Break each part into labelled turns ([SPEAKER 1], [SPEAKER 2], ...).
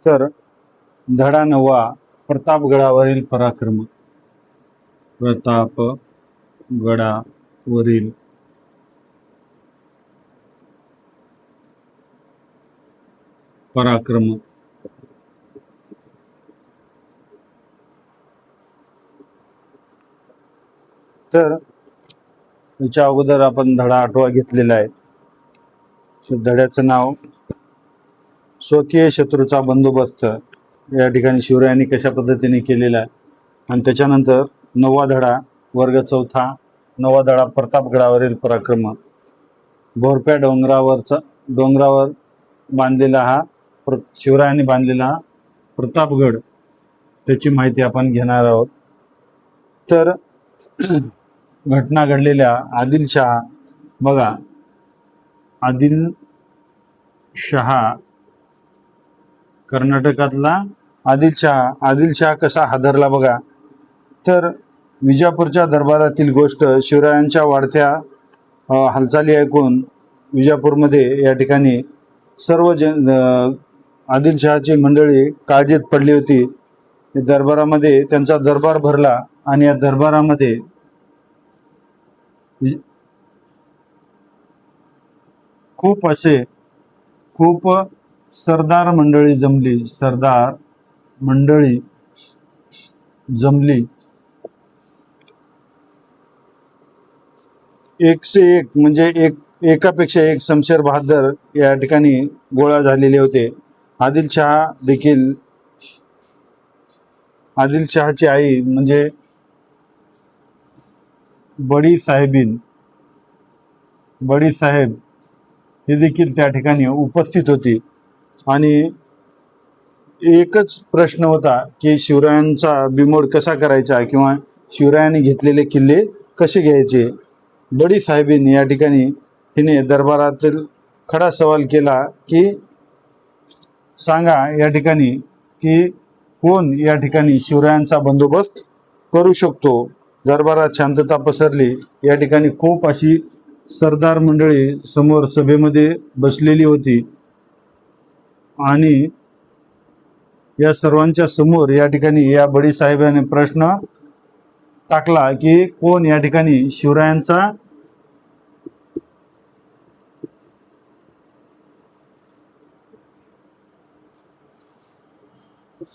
[SPEAKER 1] तर धडा 9वा प्रतापगडावरील पराक्रम. प्रतापगडावरील पराक्रम. तर याच्या अगोदर आपण धडा 8वा घेतलेला आहे. धड्याचं नाव स्वकीय शत्रूचा बंदोबस्त. या ठिकाणी शिवरायांनी कशा पद्धतीने केलेला आहे. आणि त्याच्यानंतर 9वा धडा वर्ग 4, 9वा धडा प्रतापगडावरील पराक्रम. भोरप्या डोंगरावर बांधलेला हा शिवरायांनी बांधलेला हा प्रतापगड, त्याची माहिती आपण घेणार आहोत. तर घटना घडलेल्या आदिलशहा, बघा आदिलशहा कर्नाटकातला आदिलशहा कसा हादरला बघा. तर विजापूरच्या दरबारातील गोष्ट शिवरायांच्या वाढत्या हालचाली ऐकून विजापूरमध्ये या ठिकाणी सर्व आदिलशहाची मंडळी काळजीत पडली होती. दरबारामध्ये त्यांचा दरबार भरला आणि या दरबारामध्ये खूप सरदार मंडळी जमली. एकशे एक म्हणजे एकापेक्षा एक शमशेर बहादर या ठिकाणी गोळा झालेले होते. आदिलशहाची आई म्हणजे बडी साहेब हे देखील त्या ठिकाणी उपस्थित होती. आणि एकच प्रश्न होता की शिवरायांचा बिमोड कसा करायचा किंवा शिवरायांनी घेतलेले किल्ले कसे घ्यायचे. बडी साहेबीन या ठिकाणी हिने दरबारातील खडा सवाल केला की सांगा या ठिकाणी की कोण या ठिकाणी शिवरायांचा बंदोबस्त करू शकतो. दरबारात शांतता पसरली. या ठिकाणी खूप अशी सरदार मंडळी समोर सभेमध्ये बसलेली होती आणि या सर्वांच्या समोर या ठिकाणी या बडी साहेबांनी प्रश्न टाकला की कोण या ठिकाणी शिवरायांचा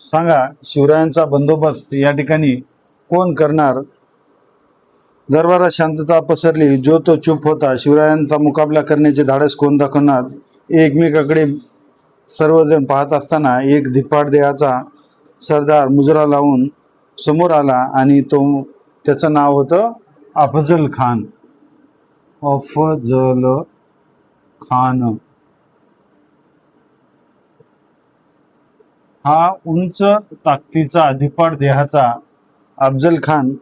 [SPEAKER 1] सांगा शिवरायांचा बंदोबस्त या ठिकाणी कोण करणार. दरबारात शांतता पसरली. जो तो चूप होता. शिवरायांचा मुकाबला करण्याचे धाडस कोण दाखवणार. एकमेकाकडे सर्वजण पाहत असताना एक धिप्पाड देहाचा सरदार मुजरा लावून समोर आला आणि त्याचं नाव होतं अफजल खान. हा उंच ताकदीचा धिप्पाड देहाचा अफजल खान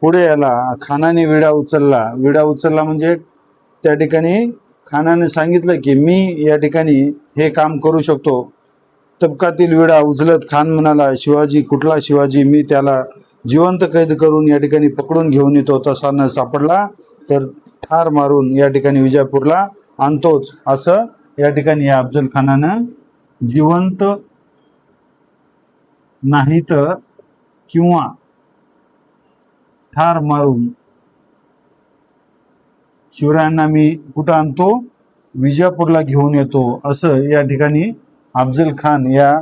[SPEAKER 1] पुढे आला. खानाने विडा उचलला म्हणजे त्या ठिकाणी खानाने सांगितलं की मी या ठिकाणी हे काम करू शकतो. तबकातील विडा उचलत खान म्हणाला, शिवाजी कुठला शिवाजी. मी त्याला जिवंत कैद करून या ठिकाणी पकडून घेऊन येतो. तसा न सापडला तर ठार मारून या ठिकाणी विजापूरला आणतोच. असं या ठिकाणी या अफजल खानानं जिवंत नाही तर किंवा ठार मारून शिवरायांना मी कुठं आणतो, विजापूरला घेऊन येतो, असं या ठिकाणी अफजल खान या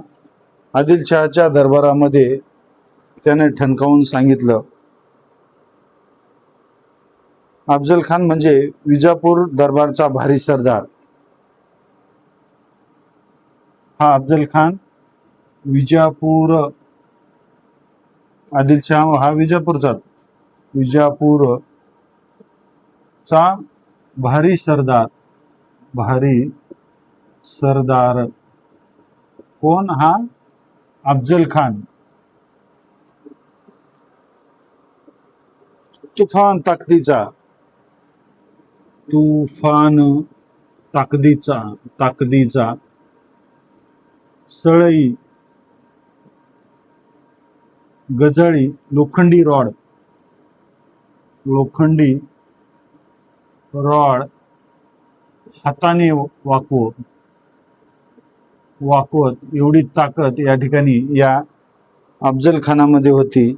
[SPEAKER 1] आदिलशहाच्या दरबारामध्ये त्याने ठणकावून सांगितलं. अफजल खान म्हणजे विजापूर दरबारचा भारी सरदार. हा अफजल खान आदिलशहा हा विजापूरचा भारी सरदार कोण. हा अफजल खान. तुफान ताकदीचा सळई गजाळी लोखंडी रॉड हाताने वाकवून वाकवत एवढी ताकद या ठिकाणी या अफजल खानामध्ये होती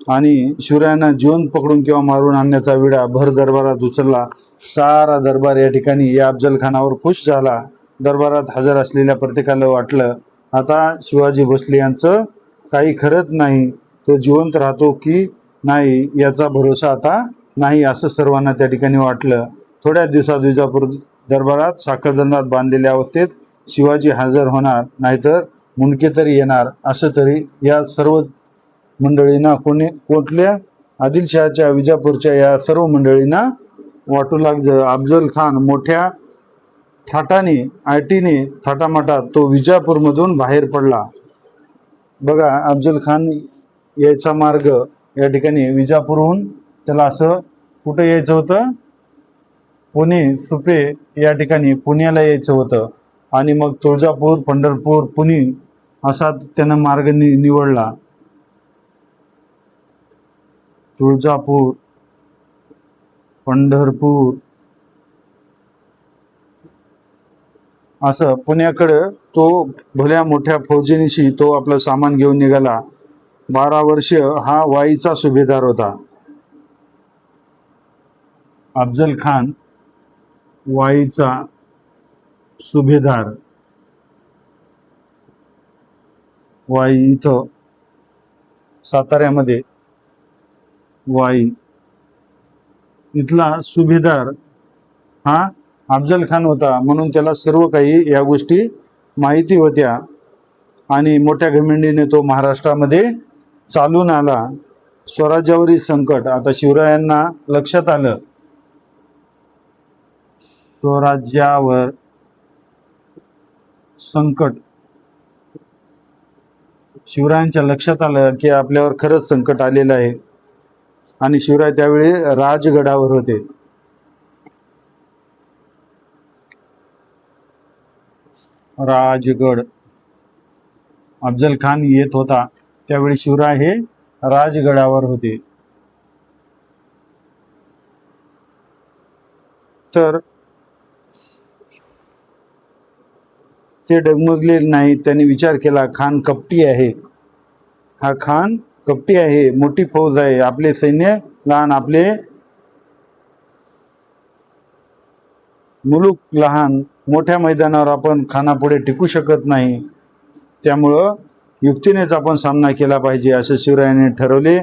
[SPEAKER 1] आणि शिवरायांना जिवंत पकडून किंवा मारून आणण्याचा विडा भर दरबारात उचलला. सारा दरबार या ठिकाणी या अफजल खानावर खुश झाला. दरबारात हजर असलेल्या प्रत्येकाला वाटलं आता शिवाजी भोसले यांचं काही खरंच नाही, तो जिवंत राहतो की नाही याचा भरोसा आता नाही, असं सर्वांना त्या ठिकाणी वाटलं. थोड्या दिवसात विजापूर दरबारात साखळदंडात बांधलेल्या अवस्थेत शिवाजी हजर होणार, नाहीतर मुंडके तरी येणार, असं तरी या सर्व मंडळींना कुठल्या आदिलशहाच्या विजापूरच्या या सर्व मंडळींना वाटू लागलं. अफजल खान मोठ्या थाटाने आयटीने थाटामाटात तो विजापूरमधून बाहेर पडला. बघा अफजल खान यायचा मार्ग या ठिकाणी विजापूरहून त्याला असं कुठं यायचं होतं, पुणे सुपे या ठिकाणी पुण्याला यायचं होतं आणि मग तुळजापूर पंढरपूर पुणे असा त्यानं मार्ग निवडला. तुळजापूर पंढरपूर असं पुण्याकडं तो भल्या मोठ्या फौजेनिशी तो आपलं सामान घेऊन निघाला. 12 वर्ष हा वाईचा सुभेदार होता. अफजल खान वाईचा सुभेदार. वाई इथं साताऱ्यामध्ये वाई इथला सुभेदार हा अफजल खान होता, म्हणून त्याला सर्व काही या गोष्टी माहिती होत्या आणि मोठ्या घमेंडीने तो महाराष्ट्रामध्ये चालून आला. स्वराज्यावरील संकट आता शिवरायांना लक्षात आलं, स्वराज्यावर संकट शिवरायांच्या लक्षात आलं की आपल्यावर खरंच संकट आलेलं आहे आणि शिवराय त्यावेळी राजगडावर होते. राजगड अफजल खान येत होता त्यावेळी शिवराय हे राजगडावर होते. तर ते डगमगले नाही. त्यांनी विचार केला खान कपटी आहे, हा खान कपटी आहे, मोठी फौज आहे, आपले सैन्य लहान, आपले मुलूक लहान, मोठ्या मैदानावर आपण खानापुढे टिकू शकत नाही, त्यामुळं युक्तीनेच आपण सामना केला पाहिजे असं शिवरायाने ठरवले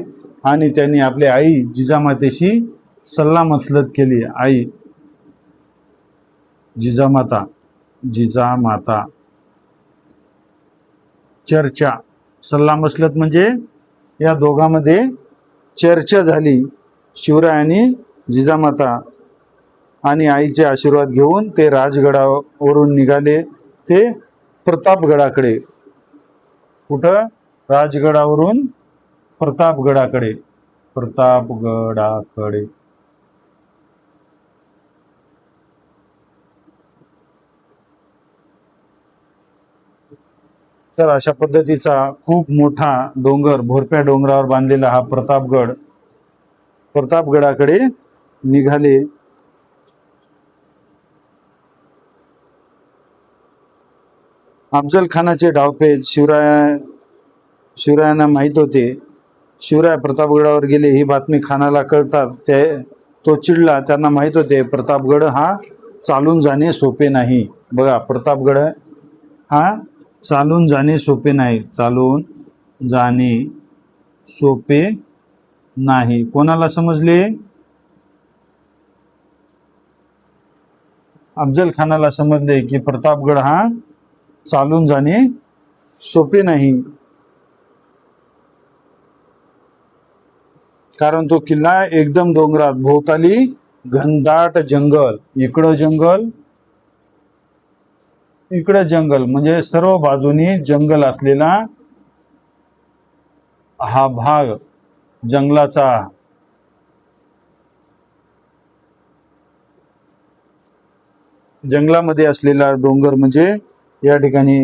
[SPEAKER 1] आणि त्यांनी आपली आई जिजामातेशी सल्लामसलत केली. आई जिजामाता चर्चा, सल्लामसलत म्हणजे या दोघांमध्ये चर्चा झाली. शिवराय आणि जिजामाता आणि आईचे आशीर्वाद घेऊन ते राजगडावरून निघाले ते प्रतापगडाकडे. कुठं? राजगडावरून प्रतापगडाकडे. तर अशा पद्धतीचा खूप मोठा डोंगर, भोरप्या डोंगरावर बांधलेला हा प्रतापगडाकडे निघाले. अफजल खानाचे डावपेच शिवरायांना माहीत होते. शिवराय प्रतापगडावर गेले ही बातमी खानाला कळतात तो चिडला. त्यांना माहीत होते प्रतापगड हा चालून जाणे सोपे नाही. बघा प्रतापगड हा चालून जाणे सोपे नाही, चालून जाणे सोपे नाही. कोणाला समजले? अफजल खानाला समजले की प्रतापगड हा चालून जाणे सोपे नाही, कारण तो किल्ला एकदम डोंगरात, भोवताली घनदाट जंगल, इकडं जंगल इकडे जंगल, म्हणजे सर्व बाजूनी जंगल असलेला हा भाग जंगलाचा. जंगलामध्ये असलेला डोंगर म्हणजे या ठिकाणी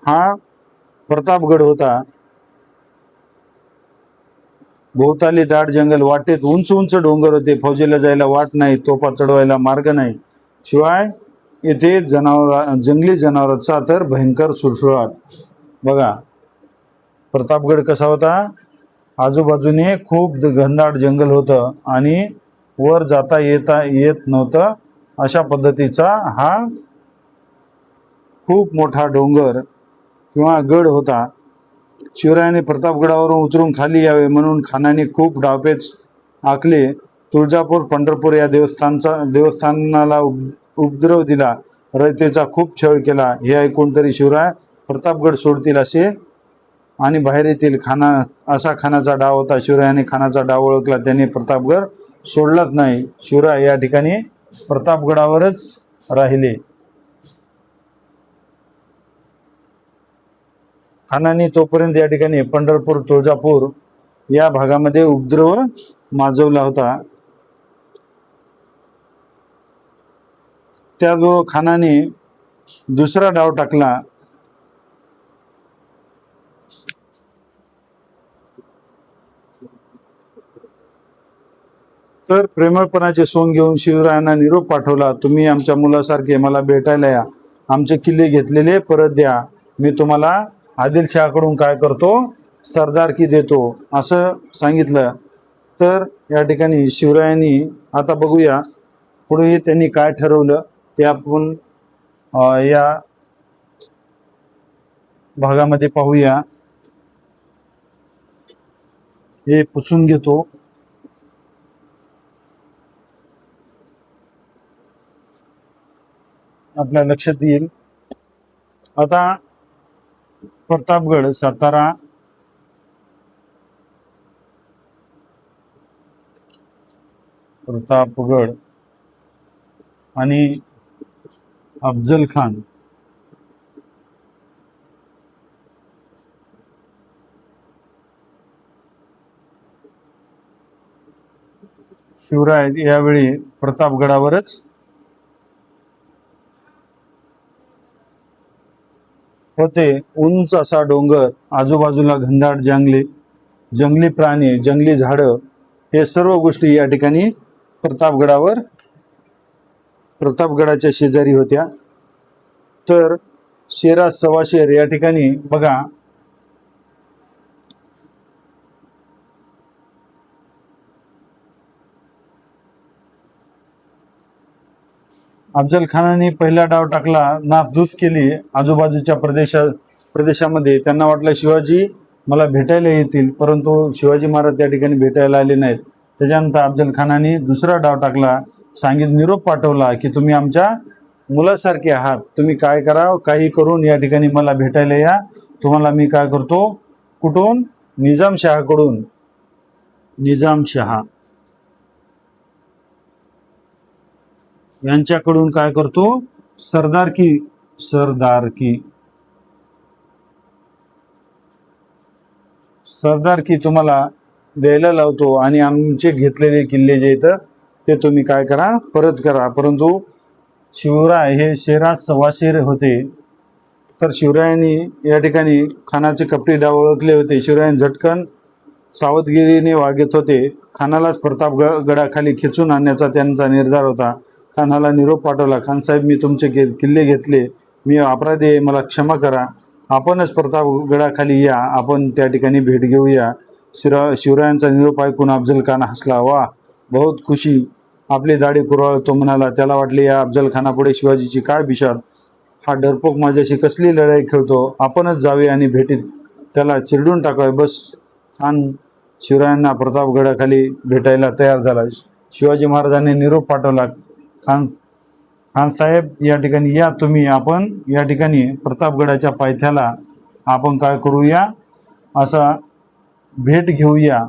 [SPEAKER 1] हा प्रतापगड होता. भोवताली दाट जंगल, वाटेत उंच उंच डोंगर होते, फौजेला जायला वाट नाही, तोफा चढवायला मार्ग नाही, शिवाय येथे जंगली जनावरांचा तर भयंकर सुळसुळाट. बघा प्रतापगड कसा होता, आजूबाजूने खूप घनदाट जंगल होतं आणि वर जाता येत नव्हतं. अशा पद्धतीचा हा खूप मोठा डोंगर किंवा गड होता. शिवरायाने प्रतापगडावरून उतरून खाली यावे म्हणून खानाने खूप डावपेच आखले. तुळजापूर पंढरपूर या देवस्थानाला उपद्रव दिला, रयतेचा खूप छळ केला. हे ऐकून तरी शिवराय प्रतापगड सोडतील असे आणि बाहेर येतील. असा खानाचा डाव होता. शिवरायाने खानाचा डाव ओळखला, त्याने प्रतापगड सोडलाच नाही. शिवराय या ठिकाणी प्रतापगडावरच राहिले. खानाने तोपर्यंत या ठिकाणी पंढरपूर तुळजापूर या भागामध्ये उपद्रव माजवला होता. त्याचबरोबर खानाने दुसरा डाव टाकला. तर प्रेमळपणाचे सोंग घेऊन शिवरायांना निरोप पाठवला. तुम्ही आमच्या मुलासारखे मला भेटायला या, आमचे किल्ले घेतलेले परत द्या, मी तुम्हाला आदिलशहाकडून काय करतो, सरदारकी देतो, असं सांगितलं. तर या ठिकाणी शिवरायांनी, आता बघूया पुढे त्यांनी काय ठरवलं ते आपण या भागामध्ये पाहूया. हे पुसून घेतो. आपल्या लक्षात येईल. आता प्रतापगड सातारा प्रतापगड आणि अफजल खान शिवराय यावेळी प्रतापगडावरच होते. उंच असा डोंगर, आजूबाजूला घनदाट जंगली प्राणी, जंगली झाडं, हे सर्व गोष्टी या ठिकाणी प्रतापगडाच्या शेजारी होत्या. तर शेरा सवाशेर या ठिकाणी बघा, अफजल खानाने पहिला डाव टाकला, नासधूस केली आजूबाजूच्या प्रदेशामध्ये. त्यांना वाटलं शिवाजी मला भेटायला येतील, परंतु शिवाजी महाराज त्या ठिकाणी भेटायला आले नाहीत. त्याच्यानंतर अफजल खानाने दुसरा डाव टाकला, निरोप पाठवला की तुम्ही आमच्या मुलासारखे आहात, तुम्ही काय करा, काही करून या ठिकाणी मला भेटायला या, तुम्हाला मी काय करतो, कुठून, निजामशहाकडून, निजामशहा यांच्याकडून काय करतो, सरदारकी तुम्हाला द्यायला लावतो आणि आमचे घेतलेले किल्ले जे आहेत ते तुम्ही काय करा, परत करा. परंतु शिवराय हे शेरा सवाशेर होते. तर शिवरायांनी या ठिकाणी खानाचे कपटी डाव ओळखले होते. शिवरायांनी झटकन सावधगिरीने वागत होते. खानालाच प्रतापगडाखाली खिचून आणण्याचा त्यांचा निर्धार होता. खानाला निरोप पाठवला, खानसाहेब मी तुमचे किल्ले घेतले, मी अपराधी आहे, मला क्षमा करा, आपणच प्रतापगडाखाली या, आपण त्या ठिकाणी भेट घेऊया. शिवरायांचा निरोप ऐकून अफजल खान हसला. वा, बहुत खुशी. आपली दाढी कुरवाळ तो म्हणाला. त्याला वाटले या अफजल खानापुढे शिवाजीची काय बिशाद, हा डरपोक माझ्याशी कसली लढाई खेळतो, आपणच जावे आणि भेटीत त्याला चिरडून टाकावे. बस. खान शिवरायांना प्रतापगडाखाली भेटायला तयार झाला. शिवाजी महाराजांनी निरोप पाठवला, खानसाहेब या ठिकाणी या तुम्ही, आपण या ठिकाणी प्रतापगडाच्या पायथ्याला आपण काय करूया, असा भेट घेऊया.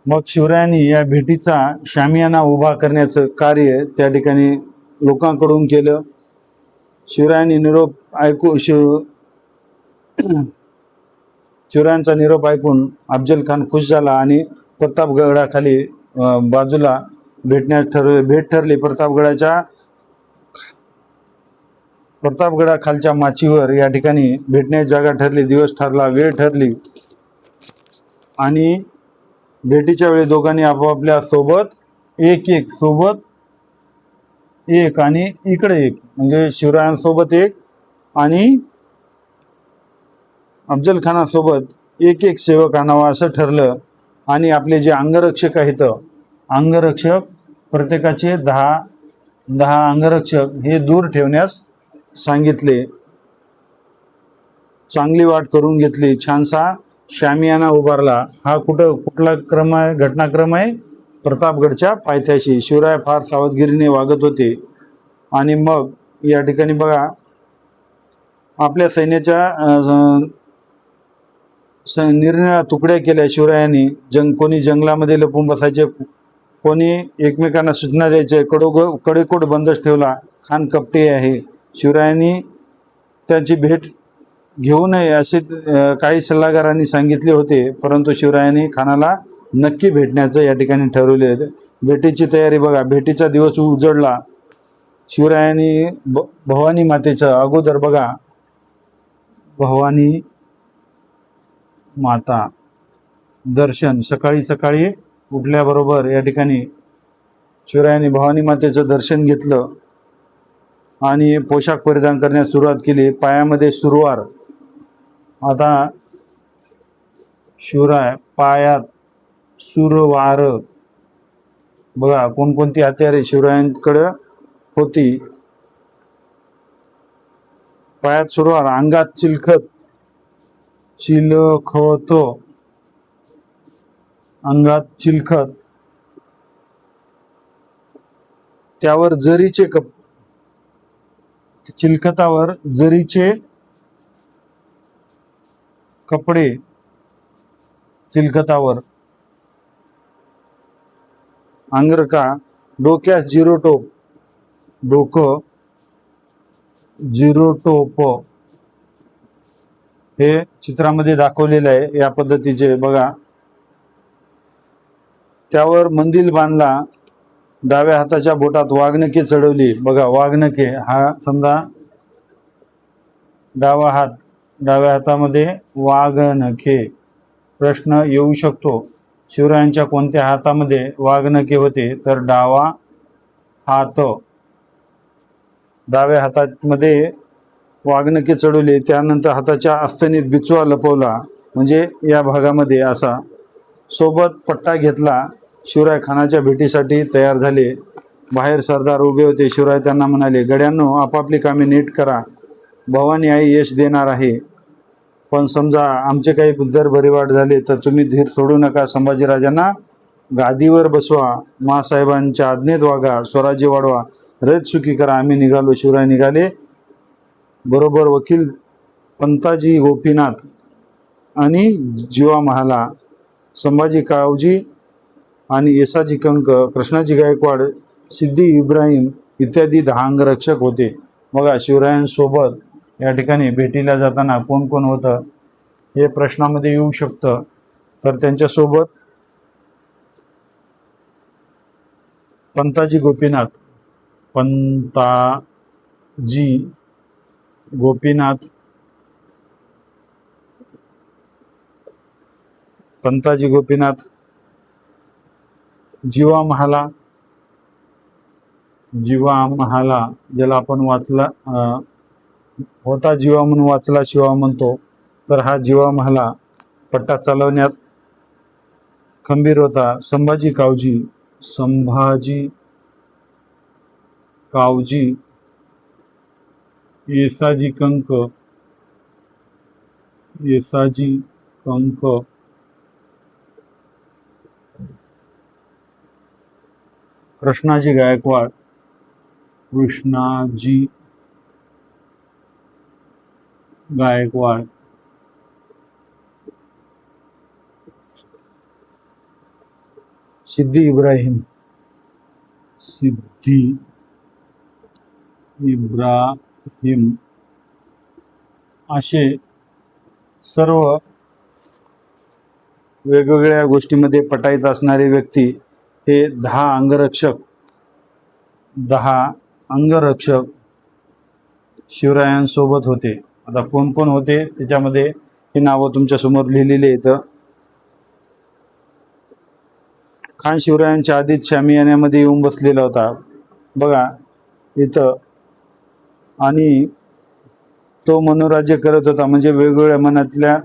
[SPEAKER 1] मग शिवरायांनी या भेटीचा शामियाना उभा करण्याचं कार्य त्या ठिकाणी लोकांकडून केलं. शिवरायांनी निरोप ऐकून शिवरायांचा निरोप ऐकून अफजल खान खुश झाला आणि प्रतापगडाखाली बाजूला भेट ठरली. प्रतापगडाखालच्या माचीवर या ठिकाणी भेटण्याची जागा ठरली, दिवस ठरला, वेळ ठरली आणि भेटीच्या वेळी दोघांनी आपापल्या सोबत एक एक सोबत एक आणि इकडे एक, म्हणजे शिवरायांसोबत एक आणि अफजल खानासोबत एक एक सेवक आणावा असं ठरलं. आणि आपले जे अंगरक्षक आहेत, अंगरक्षक प्रत्येकाचे 10 अंगरक्षक हे दूर ठेवण्यास सांगितले. चांगली वाट करून घेतली. छानसा शामियाना उभारला. हा कुठला क्रम आहे, घटनाक्रम आहे? प्रतापगडच्या पायथ्याशी. शिवराय फार सावधगिरीने वागत होते. आणि मग या ठिकाणी बघा, आपल्या सैन्याच्या निरनिळ्या तुकड्या केल्या शिवरायांनी. कोणी जंगलामध्ये लपून बसायचे, कोणी एकमेकांना सूचना द्यायचे. कडेकोट बंदच ठेवला. खान कपटी आहे, शिवरायांनी त्याची भेट घेऊ नये असे काही सल्लागारांनी सांगितले होते. परंतु शिवरायांनी खानाला नक्की भेटण्याचं या ठिकाणी ठरवले होते. भेटीची तयारी बघा. भेटीचा दिवस उजडला. शिवरायांनी भवानी मातेचं अगोदर बघा, भवानी माता दर्शन सकाळी सकाळी उठल्याबरोबर या ठिकाणी शिवरायांनी भवानी मातेचं दर्शन घेतलं आणि पोशाख परिधान करण्यास सुरुवात केली. पायामध्ये सुरवार. आता शिवराय पायात सुरवार बघा, कोणकोणती हत्यारे शिवरायांकडे होती. पायात सुरवार, अंगात चिलखत, अंगात चिलखत, त्यावर जरीचे चिलखतावर जरीचे कपडे, चिलखतावर अंगरखा, डोक्यास जिरोटोप, डोकं जिरोटोप हे चित्रामध्ये दाखवलेलं आहे. या पद्धतीचे बघा. त्यावर मंदिल बांधला. डाव्या हाताच्या बोटात वाघनखे चढवली. बघा, वाघनखे हा समजा डावा हात, डाव्या हातामध्ये वाघनखे. प्रश्न येऊ शकतो, शिवरायांच्या कोणत्या हातामध्ये वाघनखे होते? तर डावा हात, डाव्या हातामध्ये वाघनखे चढवले. त्यानंतर हाताच्या आस्थनीत बिचवा लपवला, म्हणजे या भागामध्ये असा. सोबत पट्टा घेतला. शिवराय खानाच्या भेटीसाठी तयार झाले. बाहेर सरदार उभे होते. शिवराय त्यांना म्हणाले, गड्यांनो, आपापली कामे नीट करा. भवानी आई यश देणार आहे. पण समजा आमचे काही जर बरीवाट झाले तर तुम्ही धीर सोडू नका. संभाजीराजांना गादीवर बसवा. माँसाहेबांच्या आज्ञेत वागा. स्वराज्य वाढवा. रयत सुखी करा. आम्ही निघालो. शिवराय निघाले. बरोबर वकील पंताजी गोपीनाथ आणि जीवा महाला, संभाजी कावजी आणि येसाजी कंक, कृष्णाजी गायकवाड, सिद्धी इब्राहिम इत्यादी 10 अंगरक्षक होते. बघा, शिवरायांसोबत या ठिकाणी भेटीला जाताना कोण कोण होतं हे प्रश्नामध्ये येऊ शकतं. तर त्यांच्यासोबत पंताजी गोपीनाथ, पंताजी गोपीनाथ, पंताजी गोपीनाथ, जीवा महाला, जीवा महाला ज्याला आपण वाचला होता, जीवा म्हणून वाचला शिवा म्हणतो, तर हा जीवा महाला पट्टा चालवण्यात खंबीर होता. संभाजी कावजी, संभाजी कावजी, येसाजी कंक, येसाजी कंक, कृष्णाजी गायकवाड, कृष्णाजी गायकवाड, सिद्धी इब्राहिम, सिद्धी इब्राहिम असे सर्व वेगवेगळ्या गोष्टीमध्ये पटाईत असणारे व्यक्ती हे 10 अंगरक्षक, 10 अंगरक्षक शिवरायांसोबत होते. आता कोण कोण होते त्याच्यामध्ये हे नावं तुमच्या समोर लिहिलेले आहेत. खान शिवरायांच्या आधीच शामियान्यामध्ये येऊन बसलेला होता बघा इथं, आणि तो मनोराज्य करत होता, म्हणजे वेगवेगळ्या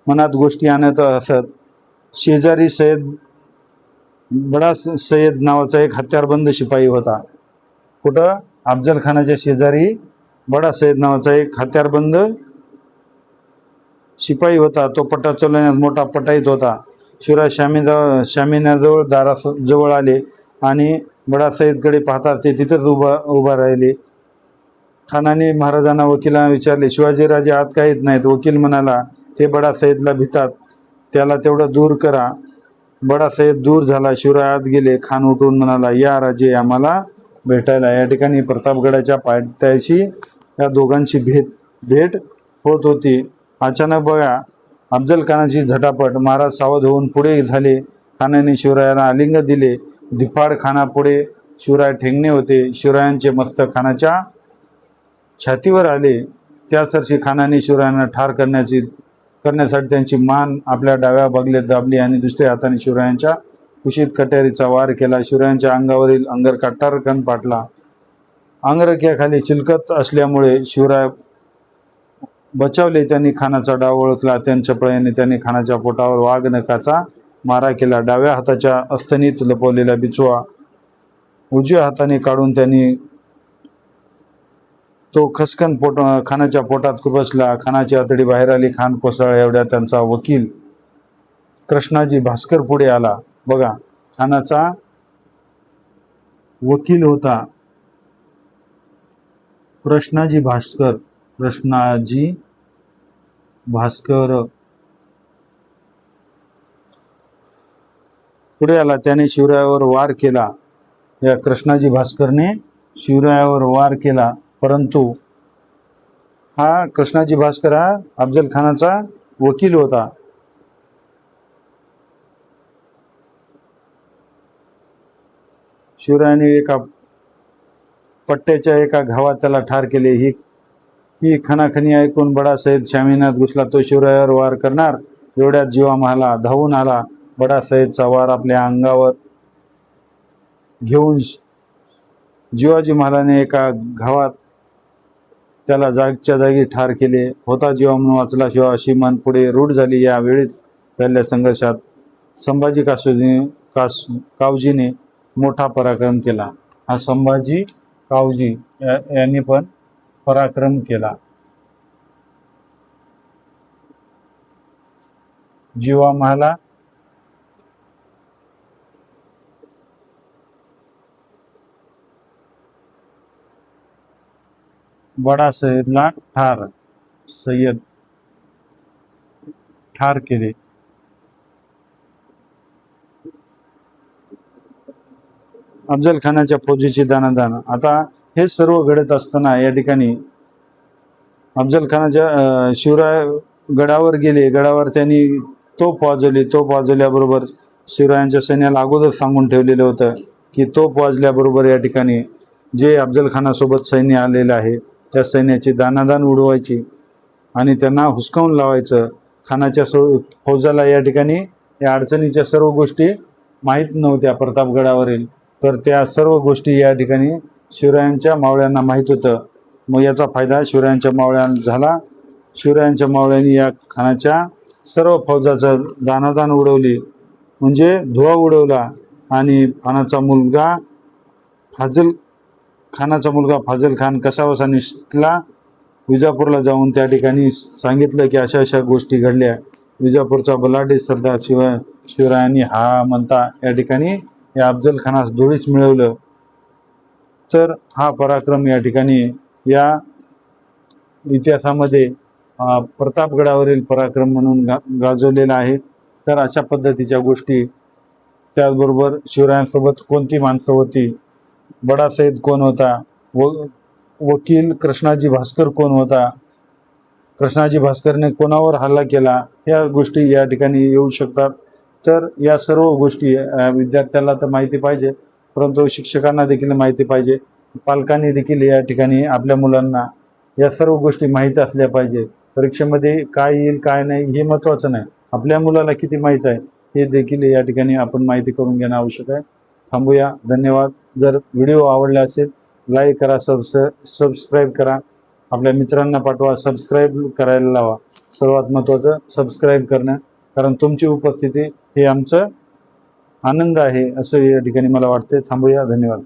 [SPEAKER 1] मनात गोष्टी आणत असत. शेजारी बडा सय्यद नावाचा एक हत्यारबंद शिपाई होता. कुठं? अफजल खानाच्या शेजारी बडा सय्यद नावाचा एक हत्यारबंद शिपाई होता. तो पट्टा चालवण्यास मोठा पटाईत होता. शिवराय शामियानाजवळ दाराजवळ आले आणि बडा सय्यदकडे पाहता ते तिथंच उभा राहिले. खानाने महाराजांना वकिलांना विचारले, शिवाजीराजे आत का येत नाहीत? वकील म्हणाला, ते बडा सय्यदला भितात, त्याला तेवढं दूर करा. बडा सय्यद दूर झाला. शिवराय आत गेले. खान उठून म्हणाला, या राजे आम्हाला भेटायला. या ठिकाणी प्रतापगडाच्या पायथ्याशी या दोघांची भेट होत होती. अचानक बघा अफजल खानाची झटापट. महाराज सावध होऊन पुढे झाले. खानाने शिवरायाला आलिंग दिले. दिफाड खानापुढे शिवराय ठेंगणे होते. शिवरायांचे मस्तक खानाच्या छातीवर आले. त्यासरशी खानाने शिवरायांना ठार करण्यासाठी त्यांची मान आपल्या डाव्या बागलेत दाबली आणि दुसऱ्या हाताने शिवरायांच्या कुशीत कट्यारीचा वार केला. शिवरायांच्या अंगावरील अंगरखा टरकन फाटला. अंगरख्याखाली चिलकत असल्यामुळे शिवराय बचावले. त्यांनी खानाचा डाव ओळखला. त्यांच्या पळ्याने त्यांनी खानाच्या पोटावर वाघनखाचा मारा केला. डाव्या हाताच्या अस्थनीत लपवलेला बिचवा उजव्या हाताने काढून त्यांनी तो खसकन खानाच्या पोटात खुपसला. खानाची आतडी बाहेर आली. खान कोसळला. एवढ्या त्यांचा वकील कृष्णाजी भास्कर पुढे आला. बघा खानाचा वकील होता कृष्णाजी भास्कर पुढे आला. त्याने शिवरायावर वार केला. या कृष्णाजी भास्करने शिवरायावर वार केला. परंतु हा कृष्णाजी भास्कर हा अफजल खानाचा वकील होता. शिवरायाने एका पट्ट्याच्या एका घावात त्याला ठार केले. ही खणाखणी ऐकून बडा सय्यद शामियानात घुसला. तो शिवरायावर वार करणार एवढ्यात जिवामहाला धावून आला. बडा सय्यदचा वार आपल्या अंगावर घेऊन जिवाजी महालाने एका घावात त्याला जागच्या जागी ठार केले. होता जीवा म्हणून वाचला शिवा अशी मन पुढे रूढ झाली. या वेळीच झालेल्या संघर्षात संभाजी कावजीने मोठा पराक्रम केला. हा संभाजी कावजी यांनी पण पराक्रम केला. जीवा महाला बडा सय्यदला ठार केले. अफजल खानाच्या फौजेची दानादान. आता हे सर्व घडत असताना या ठिकाणी अफजल खानाच्या शिवराय गडावर गेले. गडावर त्यांनी तोफ वाजवल्याबरोबर शिवरायांच्या सैन्याला अगोदर सांगून ठेवलेलं होतं की तोफ वाजल्याबरोबर या ठिकाणी जे अफजल खानासोबत सैन्य आलेलं आहे त्या सैन्याची दानादान उडवायची आणि त्यांना हुसकावून लावायचं. खानाच्या फौजाला या ठिकाणी या अडचणीच्या सर्व गोष्टी माहीत नव्हत्या प्रतापगडावरील, तर त्या सर्व गोष्टी या ठिकाणी शिवरायांच्या मावळ्यांना माहीत होतं. मग याचा फायदा शिवरायांच्या मावळ्यांना झाला. शिवरायांच्या मावळ्यांनी या खानाच्या सर्व फौजाचं दानादान उडवली, म्हणजे धुवा उडवला. आणि खानाचा मुलगा फाजल खान कसावसा निसटला. विजापूरला जाऊन त्या ठिकाणी सांगितलं की अशा अशा गोष्टी घडल्या. विजापूरचा बलाढ्य सरदार शिवरायांनी हा म्हणता या ठिकाणी या अफजल खानास धुळीस मिळवलं. तर हा पराक्रम या ठिकाणी या इतिहासामध्ये प्रतापगडावरील पराक्रम म्हणून गाजवलेला आहे. तर अशा पद्धतीच्या गोष्टी. त्याचबरोबर शिवरायांसोबत कोणती माणसं होती, बडा सय्यद कोण होता, वकील कृष्णाजी भास्कर कोण होता, कृष्णाजी भास्करने कोणावर हल्ला केला, ह्या गोष्टी या ठिकाणी येऊ शकतात. तर या सर्व गोष्टी विद्यार्थ्याला तर माहिती पाहिजे, परंतु शिक्षकांना देखील माहिती पाहिजे. पालकांनी देखील या ठिकाणी आपल्या मुलांना या सर्व गोष्टी माहीत असल्या पाहिजे. परीक्षेमध्ये काय येईल काय नाही हे महत्त्वाचं नाही, आपल्या मुलाला किती माहीत आहे हे देखील या ठिकाणी आपण माहिती करून घेणं आवश्यक आहे. थांबूया. धन्यवाद. जर व्हिडिओ आवडला असेल लाईक करा, सबस्क्राईब करा, आपल्या मित्रांना पाठवा, सबस्क्राईब करायला लावा. सर्वात महत्त्वाचं सबस्क्राईब करणं, कारण तुमची उपस्थिती हे आमचं आनंद आहे असं या ठिकाणी मला वाटते. थांबूया. धन्यवाद.